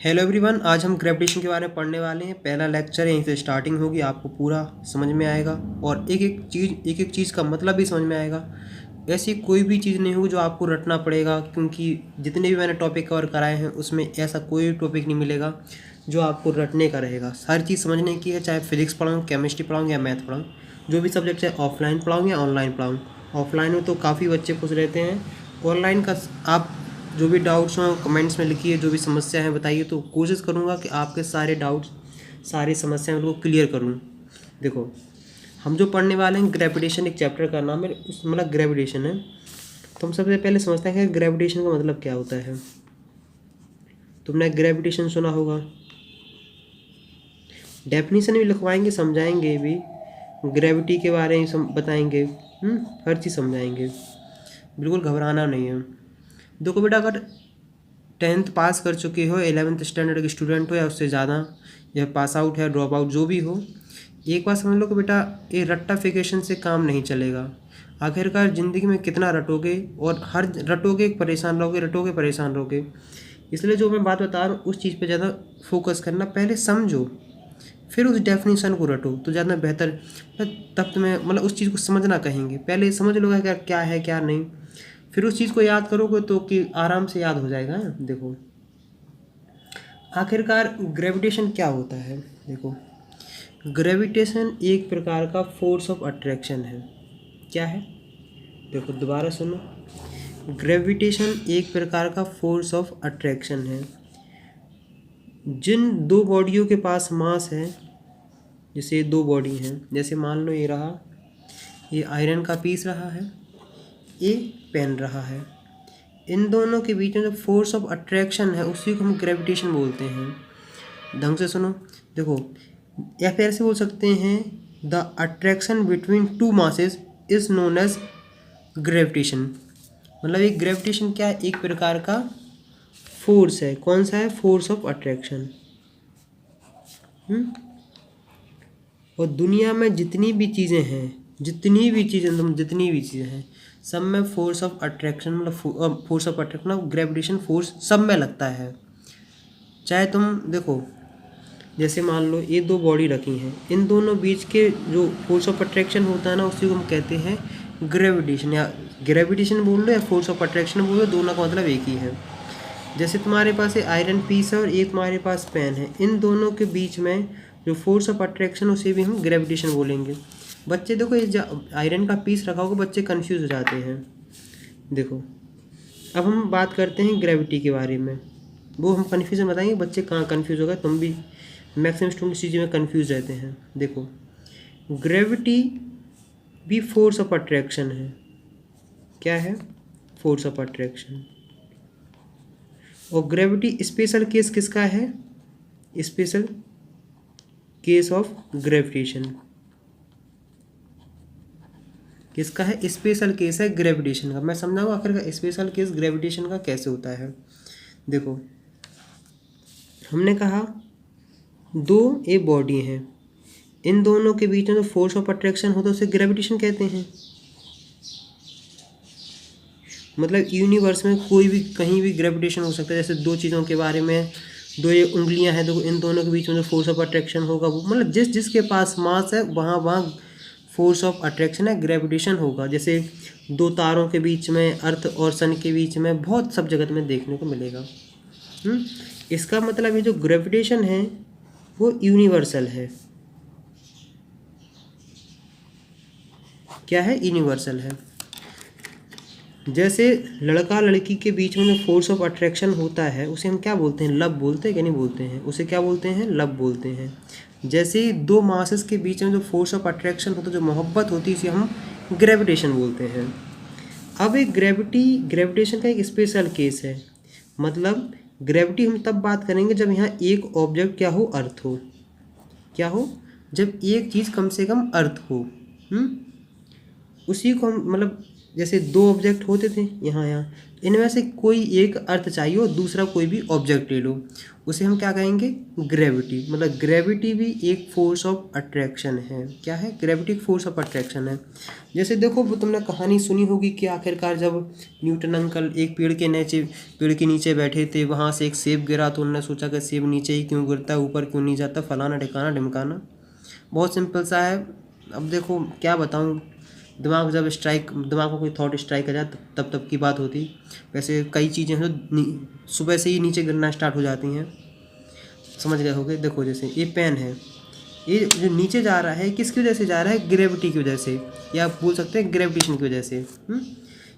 Hello everyone, आज हम gravitation के बारे में पढ़ने वाले हैं। पहला लेक्चर यहीं से स्टार्टिंग होगी, आपको पूरा समझ में आएगा और एक एक चीज़ का मतलब भी समझ में आएगा। ऐसी कोई भी चीज़ नहीं होगी जो आपको रटना पड़ेगा, क्योंकि जितने भी मैंने टॉपिक कवर कराए हैं उसमें ऐसा कोई टॉपिक नहीं मिलेगा जो आपको रटने का रहेगा। सारी चीज़ समझने की है, चाहे फिजिक्स पढ़ाऊँ, केमिस्ट्री पढ़ाऊँ या मैथ पढ़ाऊँ, जो भी सब्जेक्ट है ऑफलाइन पढ़ाऊँ या ऑनलाइन पढ़ाऊँ। ऑफलाइन में तो काफ़ी बच्चे खुश रहते हैं, ऑनलाइन का आप जो भी डाउट्स हों कमेंट्स में लिखिए, जो भी समस्या है बताइए, तो कोशिश करूँगा कि आपके सारे डाउट्स सारी समस्याएं उनको क्लियर करूँ। देखो, हम जो पढ़ने वाले हैं ग्रेविटेशन, एक चैप्टर का नाम है उस मतलब ग्रेविटेशन है। तो हम सबसे पहले समझते हैं कि ग्रेविटेशन का मतलब क्या होता है। तुमने ग्रेविटेशन सुना होगा, डेफिनेशन भी लिखवाएंगे, समझाएंगे भी, ग्रेविटी के बारे में बताएंगे, हर चीज़ समझाएंगे। बिल्कुल घबराना नहीं है। देखो बेटा, अगर 10th पास कर चुके हो, 11th स्टैंडर्ड के स्टूडेंट हो या उससे ज़्यादा, या पास आउट है, ड्रॉप आउट जो भी हो, एक बात समझ लो कि बेटा ये रट्टाफिकेशन से काम नहीं चलेगा। आखिरकार ज़िंदगी में कितना रटोगे, और हर रटोगे परेशान रहोगे, रटोगे परेशान रहोगे। इसलिए जो मैं बात बता रहा हूँ उस चीज़ पे ज़्यादा फोकस करना, पहले समझो फिर उस डेफिनेशन को रटो तो ज़्यादा बेहतर। तब तुम्हें मतलब उस चीज़ को समझना कहेंगे, पहले समझ लो क्या है क्या नहीं, फिर उस चीज़ को याद करोगे तो कि आराम से याद हो जाएगा। देखो, आखिरकार ग्रेविटेशन क्या होता है। देखो, ग्रेविटेशन एक प्रकार का फोर्स ऑफ अट्रैक्शन है। क्या है? देखो दोबारा सुनो, ग्रेविटेशन एक प्रकार का फोर्स ऑफ अट्रैक्शन है। जिन दो बॉडियों के पास मास है, जैसे दो बॉडी हैं, जैसे मान लो ये रहा, ये आयरन का पीस रहा है, ये पेन रहा है, इन दोनों के बीच में जो फोर्स ऑफ अट्रैक्शन है उसी को हम ग्रेविटेशन बोलते हैं। ढंग से सुनो, देखो, या फिर ऐसे बोल सकते हैं, the attraction between two masses is known as gravitation. मतलब एक ग्रेविटेशन क्या है, एक प्रकार का फोर्स है। कौन सा है? Force of attraction. और दुनिया में जितनी भी चीज़ें हैं, जितनी भी चीज़ें हैं, सब में फोर्स ऑफ अट्रैक्शन मतलब force of attraction, gravitation force सब में लगता है। चाहे तुम देखो, जैसे मान लो ये दो बॉडी रखी हैं, इन दोनों बीच के जो फोर्स ऑफ अट्रैक्शन होता है ना, उसी को हम कहते हैं ग्रेविटेशन। या ग्रेविटेशन बोल लो या फोर्स ऑफ अट्रैक्शन बोल लो, दोनों का मतलब एक ही है। जैसे तुम्हारे पास आयरन पीस है और ये तुम्हारे पास पेन है, इन दोनों के बीच में जो फोर्स ऑफ अट्रैक्शन उसे भी हम ग्रेविटेशन बोलेंगे। बच्चे देखो, ये आयरन का पीस रखा होगा, बच्चे कंफ्यूज हो जाते हैं। देखो, अब हम बात करते हैं ग्रेविटी के बारे में, वो हम कन्फ्यूजन बताएंगे, बच्चे कहाँ कन्फ्यूज होगा। तुम भी मैक्सिमम स्टूडेंट इस चीज़ में कन्फ्यूज रहते हैं। देखो, ग्रेविटी भी फोर्स ऑफ अट्रैक्शन है। क्या है? Force of attraction. और ग्रेविटी स्पेशल केस किसका है? Special case of gravitation. किसका है? स्पेशल केस है ग्रेविटेशन का। मैं समझाऊंगा आखिर का स्पेशल केस ग्रेविटेशन का कैसे होता है। देखो, हमने कहा दो ए बॉडी हैं, इन दोनों के बीच में जो फोर्स ऑफ अट्रैक्शन होता है उसे ग्रेविटेशन कहते हैं। मतलब यूनिवर्स में कोई भी कहीं भी ग्रेविटेशन हो सकता है। जैसे दो चीज़ों के बारे में, दो ये उंगलियां हैं, देखो इन दोनों के बीच में जो फोर्स ऑफ अट्रैक्शन होगा, वो मतलब जिसके पास मास है वहाँ वहाँ फोर्स ऑफ अट्रैक्शन है, ग्रेविटेशन होगा। जैसे दो तारों के बीच में, अर्थ और सन के बीच में, बहुत सब जगत में देखने को मिलेगा। इसका मतलब ये जो ग्रेविटेशन है वो यूनिवर्सल है। क्या है? यूनिवर्सल है। जैसे लड़का लड़की के बीच में जो फोर्स ऑफ अट्रैक्शन होता है उसे हम क्या बोलते हैं? लव बोलते हैं कि नहीं बोलते हैं? उसे क्या बोलते हैं? लव बोलते हैं। जैसे दो मासेस के बीच में जो फोर्स ऑफ अट्रैक्शन होता है, जो मोहब्बत होती है, इसे हम ग्रेविटेशन बोलते हैं। अब एक ग्रेविटेशन का एक स्पेशल केस है। मतलब ग्रेविटी हम तब बात करेंगे जब यहाँ एक ऑब्जेक्ट क्या हो? अर्थ हो। क्या हो? जब एक चीज़ कम से कम अर्थ हो। उसी को हम मतलब जैसे दो ऑब्जेक्ट होते थे यहाँ यहाँ, इनमें से कोई एक अर्थ चाहिए और दूसरा कोई भी ऑब्जेक्ट ले लो, उसे हम क्या कहेंगे, ग्रेविटी। मतलब ग्रेविटी भी एक फोर्स ऑफ अट्रैक्शन है। क्या है, ग्रेविटी एक फोर्स ऑफ अट्रैक्शन है। जैसे देखो वो तुमने कहानी सुनी होगी कि आखिरकार जब न्यूटन अंकल एक पेड़ के नीचे बैठे थे, वहाँ से एक सेब गिरा तो उन्होंने सोचा कि सेब नीचे ही क्यों गिरता है, ऊपर क्यों नहीं जाता, फलाना ढिकाना ढिमकाना। बहुत सिंपल सा है। अब देखो क्या बताऊँ, दिमाग में कोई थॉट स्ट्राइक आ जाए तब की बात होती। वैसे कई चीज़ें हैं जो सुबह से ही नीचे गिरना स्टार्ट हो जाती हैं, समझ गए होगे। देखो जैसे ये पेन है, ये जो नीचे जा रहा है किसकी वजह से जा रहा है, ग्रेविटी की वजह से, या आप बोल सकते हैं ग्रेविटेशन की वजह से।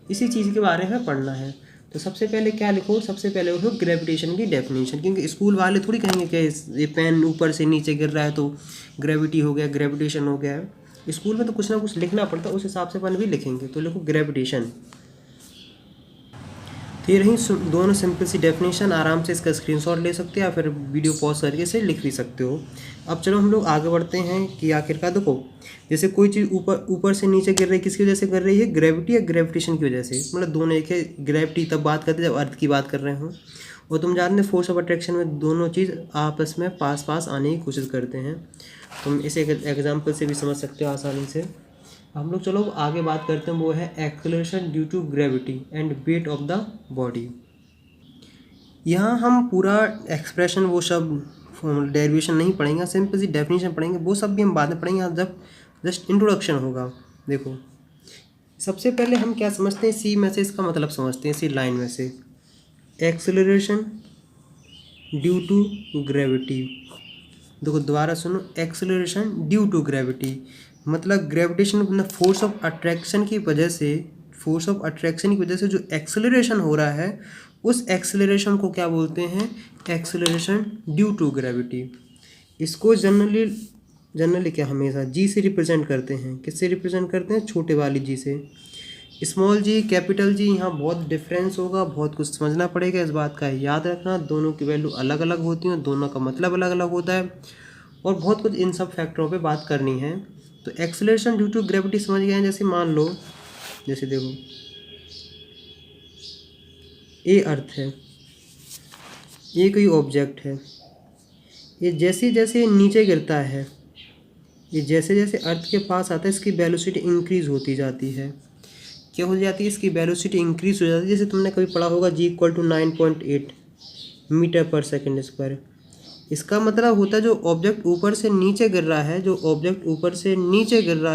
इसी चीज़ के बारे में पढ़ना है। तो सबसे पहले क्या लिखो, सबसे पहले लिखो ग्रेविटेशन की डेफिनेशन, क्योंकि स्कूल वाले थोड़ी कहेंगे कि ये पेन ऊपर से नीचे गिर रहा है तो ग्रेविटी हो गया, ग्रेविटेशन हो गया है। स्कूल में तो कुछ ना कुछ लिखना पड़ता है, उस हिसाब से अपन भी लिखेंगे। तो लिखो ग्रेविटेशन। तो ये रही दोनों सिंपल सी डेफिनेशन। आराम से इसका स्क्रीनशॉट ले सकते हो या फिर वीडियो पॉज करके इसे लिख भी सकते हो। अब चलो हम लोग आगे बढ़ते हैं कि आखिरकार देखो, जैसे कोई चीज़ ऊपर से नीचे गिर रही है, किसकी वजह से गिर रही है, ग्रेविटी या ग्रेविटेशन की वजह से। मतलब दोनों एक है। ग्रेविटी तब बात करते हैं जब अर्थ की बात कर रहे हो, और तुम जानते हैं फोर्स ऑफ अट्रैक्शन में दोनों चीज़ आपस में पास पास आने की कोशिश करते हैं। तुम इसे एग्जाम्पल से भी समझ सकते हो आसानी से। हम लोग चलो आगे बात करते हैं, वो है acceleration due to gravity and weight of the body. यहाँ हम पूरा एक्सप्रेशन वो सब डेरिवेशन नहीं पढ़ेंगे, सिंपल सी डेफिनेशन पढ़ेंगे। वो सब भी हम बाद में पढ़ेंगे जब जस्ट इंट्रोडक्शन होगा। देखो सबसे पहले हम क्या समझते हैं, सी में से इसका मतलब समझते हैं, सी लाइन में से एक्सेलरेशन ड्यू टू ग्रेविटी। देखो दोबारा सुनो, एक्सेलरेशन ड्यू टू ग्रेविटी मतलब ग्रेविटेशन मतलब फोर्स ऑफ अट्रैक्शन की वजह से जो एक्सेलरेशन हो रहा है, उस एक्सेलरेशन को क्या बोलते हैं, एक्सेलरेशन ड्यू टू ग्रेविटी। इसको जनरली क्या हमेशा जी से रिप्रेजेंट करते हैं। किससे रिप्रेजेंट करते हैं, छोटे वाली जी से। स्मॉल जी, कैपिटल जी, यहाँ बहुत डिफरेंस होगा, बहुत कुछ समझना पड़ेगा। इस बात का याद रखना, दोनों की वैल्यू अलग अलग होती हैं, दोनों का मतलब अलग अलग होता है, और बहुत कुछ इन सब फैक्टरों पे बात करनी है। तो एक्सेलरेशन ड्यू टू ग्रेविटी समझ गए हैं। जैसे मान लो, जैसे देखो ये अर्थ है, ये कोई ऑब्जेक्ट है, ये जैसे जैसे नीचे गिरता है, ये जैसे जैसे अर्थ के पास आता है, इसकी वेलोसिटी इंक्रीज होती जाती है। क्या हो जाती है, इसकी वेलोसिटी इंक्रीज हो जाती है। जैसे तुमने कभी पढ़ा होगा G = 9.8 मीटर पर सेकेंड स्क्वायर। इसका मतलब होता है जो ऑब्जेक्ट ऊपर से नीचे गिर रहा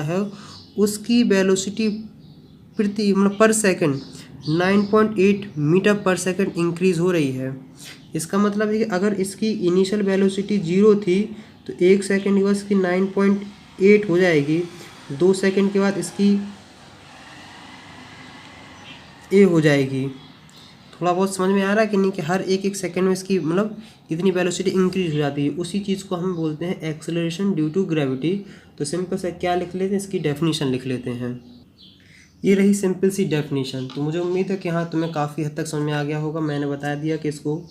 है, उसकी वेलोसिटी मतलब पर सेकंड 9.8 मीटर पर सेकंड इंक्रीज़ हो रही है। इसका मतलब है कि अगर इसकी इनिशियल वेलोसिटी 0 थी तो 1 सेकंड के बाद इसकी 9.8 हो जाएगी, 2 सेकंड के बाद इसकी ए हो जाएगी। थोड़ा बहुत समझ में आ रहा है कि नहीं, कि हर एक सेकंड में इसकी मतलब इतनी वेलोसिटी इंक्रीज हो जाती है। उसी चीज़ को हम बोलते हैं एक्सेलरेशन ड्यू टू ग्रेविटी। तो सिंपल से क्या लिख लेते हैं, इसकी डेफिनेशन लिख लेते हैं। ये रही सिंपल सी डेफिनेशन। तो मुझे उम्मीद है कि हाँ तुम्हें काफ़ी हद तक समझ में आ गया होगा। मैंने बता दिया कि इसको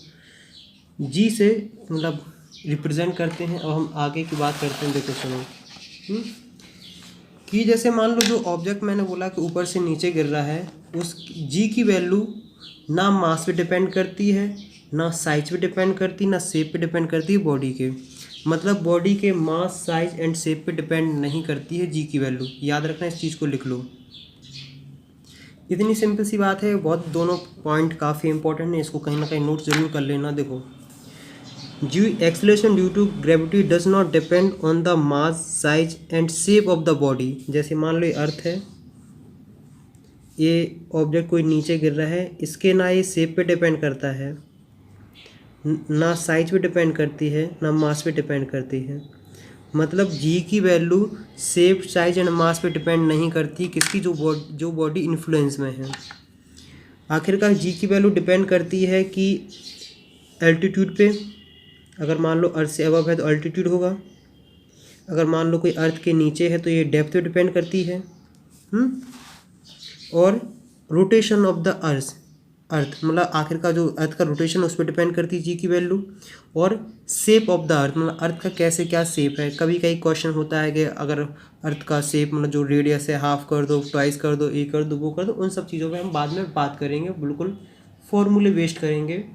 जी से मतलब रिप्रेजेंट करते हैं। अब हम आगे की बात करते हैं। देखो सुनो कि जैसे मान लो जो ऑब्जेक्ट मैंने बोला कि ऊपर से नीचे गिर रहा है, उस जी की वैल्यू ना मास पे डिपेंड करती है, ना साइज पे डिपेंड करती, ना शेप पे डिपेंड करती है बॉडी के। मतलब बॉडी के मास, साइज एंड शेप पे डिपेंड नहीं करती है जी की वैल्यू। याद रखना, इस चीज़ को लिख लो। इतनी सिंपल सी बात है। बहुत दोनों पॉइंट काफ़ी इंपॉर्टेंट है, इसको कहीं ना कहीं नोट जरूर कर लेना। देखो जी, acceleration due to gravity does not depend on the mass, size and shape of the body. जैसे मान लो ये अर्थ है, ये ऑब्जेक्ट कोई नीचे गिर रहा है, इसके ना ये शेप पे डिपेंड करता है, ना साइज पे डिपेंड करती है, ना मास पे डिपेंड करती है। मतलब जी की value shape, size and mass पे डिपेंड नहीं करती, किसकी, जो बॉडी इन्फ्लुएंस में है। आखिरकार जी की वैल्यू डिपेंड करती है कि एल्टीट्यूड पे। अगर मान लो अर्थ से अबव है तो अल्टीट्यूड होगा, अगर मान लो कोई अर्थ के नीचे है तो ये डेप्थ पे डिपेंड करती है। और रोटेशन ऑफ द अर्थ, अर्थ, मतलब आखिर का जो अर्थ का रोटेशन उस पर डिपेंड करती है जी की वैल्यू। और शेप ऑफ द अर्थ, मतलब अर्थ का कैसे क्या शेप है। कभी कभी क्वेश्चन होता है कि अगर अर्थ का शेप मतलब जो रेडियस है हाफ कर दो, ट्वाइस कर दो, ये कर दो, वो कर दो, उन सब चीज़ों पे हम बाद में बात करेंगे, बिल्कुल फॉर्मूले वेस्ट करेंगे।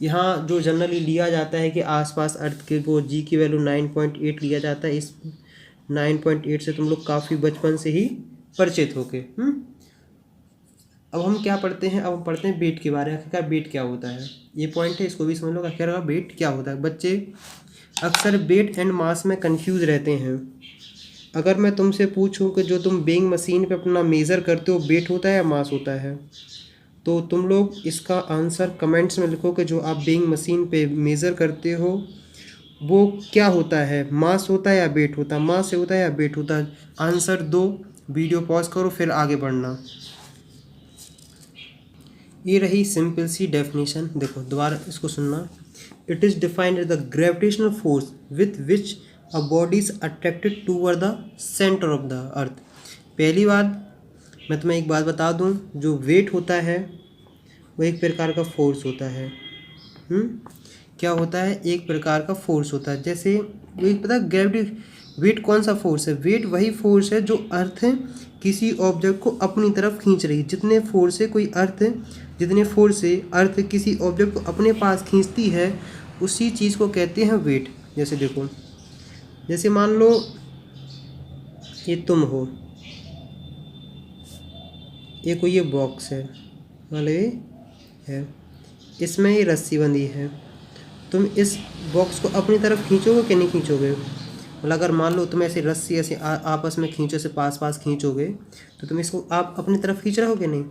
यहाँ जो जनरली लिया जाता है कि आसपास अर्थ के वो जी की वैल्यू 9.8 लिया जाता है। इस 9.8 से तुम लोग काफ़ी बचपन से ही परिचित होके। अब हम क्या पढ़ते हैं, अब हम पढ़ते हैं वेट के बारे में। आखिरकार वेट क्या होता है, ये पॉइंट है, इसको भी समझ लो। आखिरकार वेट क्या होता है। बच्चे अक्सर वेट एंड मास में कंफ्यूज रहते हैं। अगर मैं तुमसे पूछूं कि जो तुम वेइंग मशीन पे अपना मेज़र करते हो वेट होता है या मास होता है, तो तुम लोग इसका आंसर कमेंट्स में लिखो कि जो आप वेइंग मशीन पे मेज़र करते हो वो क्या होता है, मास होता है या वेट होता है, मास से होता है या वेट होता है। आंसर दो, वीडियो पॉज करो, फिर आगे बढ़ना। ये रही सिंपल सी डेफिनेशन, देखो दोबारा इसको सुनना। It is defined as the gravitational force with which a body is attracted toward the centre of the earth. पहली बात मैं तुम्हें एक बात बता दूं, जो वेट होता है वो एक प्रकार का फोर्स होता है। क्या होता है, एक प्रकार का फोर्स होता है। जैसे वेट, पता है ग्रेविटी, वेट कौन सा फोर्स है, वेट वही फोर्स है जो अर्थ है किसी ऑब्जेक्ट को अपनी तरफ खींच रही है। जितने फोर्स से कोई अर्थ, जितने फोर्स से अर्थ किसी ऑब्जेक्ट को अपने पास खींचती है उसी चीज़ को कहते हैं वेट। जैसे देखो, जैसे मान लो ये तुम हो, ये कोई ये बॉक्स है, मान लो ये है, इसमें ये रस्सी बंधी है। तुम इस बॉक्स को अपनी तरफ खींचोगे कि नहीं खींचोगे। मतलब अगर मान लो तुम ऐसे रस्सी ऐसे आपस में खींचो, से पास पास खींचोगे तो तुम इसको आप अपनी तरफ खींच रहे हो कि नहीं।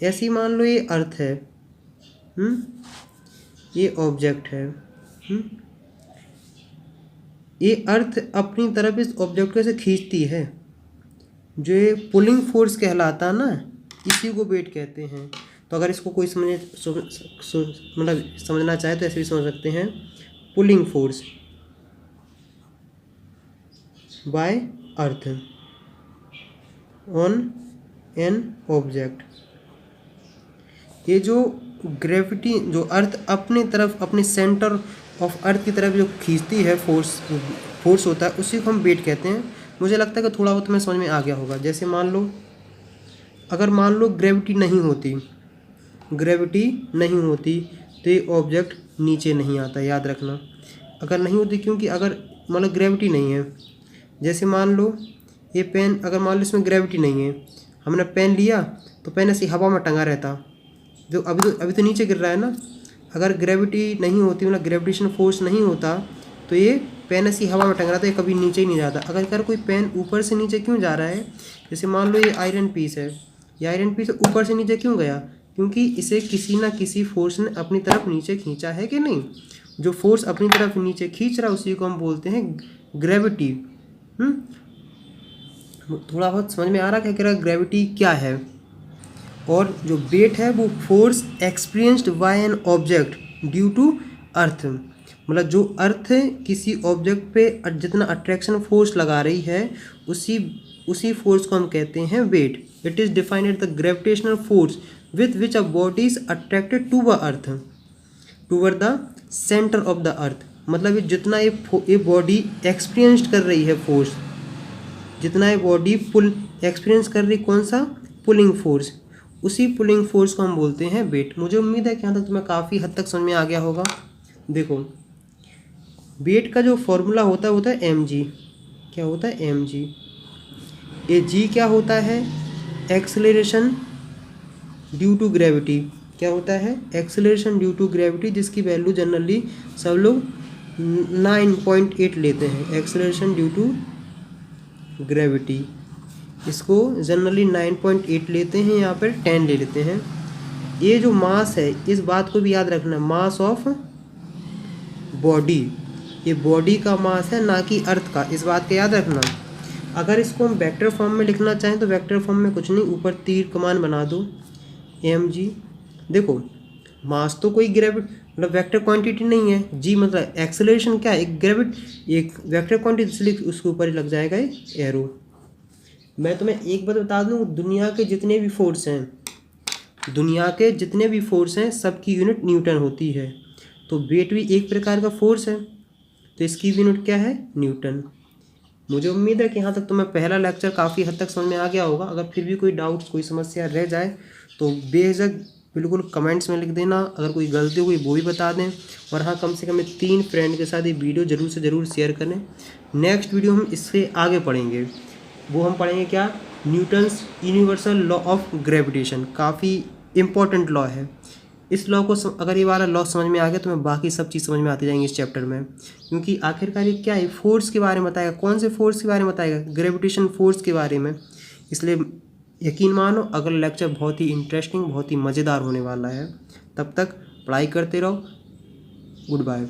ऐसे ही मान लो ये अर्थ है, ये ऑब्जेक्ट है, ये अर्थ अपनी तरफ इस ऑब्जेक्ट को ऐसे खींचती है, जो ये पुलिंग फोर्स कहलाता है ना, इसी को वेट कहते हैं। तो अगर इसको कोई मतलब समझना चाहे तो ऐसे भी समझ सकते हैं, pulling force by earth on an object. ये जो ग्रेविटी, जो अर्थ अपने तरफ, अपने सेंटर ऑफ अर्थ की तरफ जो खींचती है फोर्स होता है, उसी को हम वेट कहते हैं। मुझे लगता है कि थोड़ा बहुत तुम्हें समझ में आ गया होगा। जैसे मान लो, अगर मान लो ग्रेविटी नहीं होती, ग्रेविटी नहीं होती तो ये ऑब्जेक्ट नीचे नहीं आता, याद रखना। अगर नहीं होती, क्योंकि अगर मतलब ग्रेविटी नहीं है, जैसे मान लो ये पेन, अगर मान लो इसमें ग्रेविटी नहीं है, हमने पेन लिया तो पेन ऐसी हवा में टंगा रहता, जो अभी तो नीचे गिर रहा है ना। अगर ग्रेविटी नहीं होती, मतलब ग्रेविटेशन फोर्स नहीं होता, तो ये पेन ऐसी हवा में टंग रहा था, ये कभी नीचे ही नहीं जाता। अगर कोई पेन ऊपर से नीचे क्यों जा रहा है, जैसे मान लो ये आयरन पीस है, ये आयरन पीस ऊपर से नीचे क्यों गया, क्योंकि इसे किसी ना किसी फोर्स ने अपनी तरफ नीचे खींचा है कि नहीं। जो फोर्स अपनी तरफ नीचे खींच रहा है उसी को हम बोलते हैं ग्रेविटी। थोड़ा बहुत समझ में आ रहा है कि ग्रेविटी क्या है। और जो वेट है वो force experienced by an object due to earth, मतलब जो अर्थ किसी ऑब्जेक्ट पे जितना अट्रैक्शन फोर्स लगा रही है उसी फोर्स को हम कहते हैं weight. It is defined at the gravitational force with which a body is attracted to the earth toward the centre of the earth. मतलब जितना ये बॉडी एक्सपीरियंस कर रही है फोर्स, जितना ये बॉडी पुल एक्सपीरियंस कर रही, कौन सा, पुलिंग फोर्स, उसी पुलिंग फोर्स को हम बोलते हैं वेट। मुझे उम्मीद है कि यहाँ तक तुम्हें काफ़ी हद तक समझ में आ गया होगा। देखो, वेट का जो फॉर्मूला होता है mg। क्या होता है, mg। ये g क्या होता है, एक्सेलरेशन ड्यू टू ग्रेविटी। क्या होता है, एक्सेलरेशन ड्यू टू ग्रेविटी, जिसकी वैल्यू जनरली सब लोग 9.8 लेते हैं। एक्सेलरेशन ड्यू टू ग्रेविटी, इसको जनरली 9.8 लेते हैं, यहाँ पर 10 ले लेते हैं। ये जो मास है, इस बात को भी याद रखना, मास ऑफ बॉडी, ये बॉडी का मास है ना कि अर्थ का, इस बात का याद रखना। अगर इसको हम वेक्टर फॉर्म में लिखना चाहें तो वेक्टर फॉर्म में कुछ नहीं, ऊपर तीर कमान बना दो, mg। देखो, मास तो कोई मतलब वेक्टर क्वांटिटी नहीं है, जी मतलब एक्सेलरेशन क्या है, एक वेक्टर क्वांटिटी, इसलिए उसके ऊपर ही लग जाएगा ये एरो। मैं तुम्हें एक बात बता दूं, दुनिया के जितने भी फोर्स हैं दुनिया के जितने भी फोर्स हैं सबकी यूनिट न्यूटन होती है। तो वेट भी एक प्रकार का फोर्स है, तो इसकी भी यूनिट क्या है? न्यूटन। मुझे उम्मीद है कि यहाँ तक तुम्हें पहला लेक्चर काफ़ी हद तक समझ में आ गया होगा। अगर फिर भी कोई डाउट, कोई समस्या रह जाए तो बेझिझक बिल्कुल कमेंट्स में लिख देना। अगर कोई गलती हो गई वो भी बता दें। और हाँ, कम से कम 3 फ्रेंड के साथ ये वीडियो ज़रूर से ज़रूर शेयर करें। नेक्स्ट वीडियो हम इससे आगे पढ़ेंगे। वो हम पढ़ेंगे क्या? Newton's universal law of gravitation. काफ़ी इम्पोर्टेंट लॉ है। इस लॉ को अगर ये वाला लॉ समझ में आ गया तो मैं बाकी सब चीज़ समझ में आती जाएंगी इस चैप्टर में। क्योंकि आखिरकार ये क्या है? फोर्स के बारे में बताएगा। कौन से फोर्स के बारे में बताएगा? ग्रेविटेशन फोर्स के बारे में। इसलिए यकीन मानो अगला लेक्चर बहुत ही इंटरेस्टिंग, बहुत ही मज़ेदार होने वाला है। तब तक पढ़ाई करते रहो। Good bye.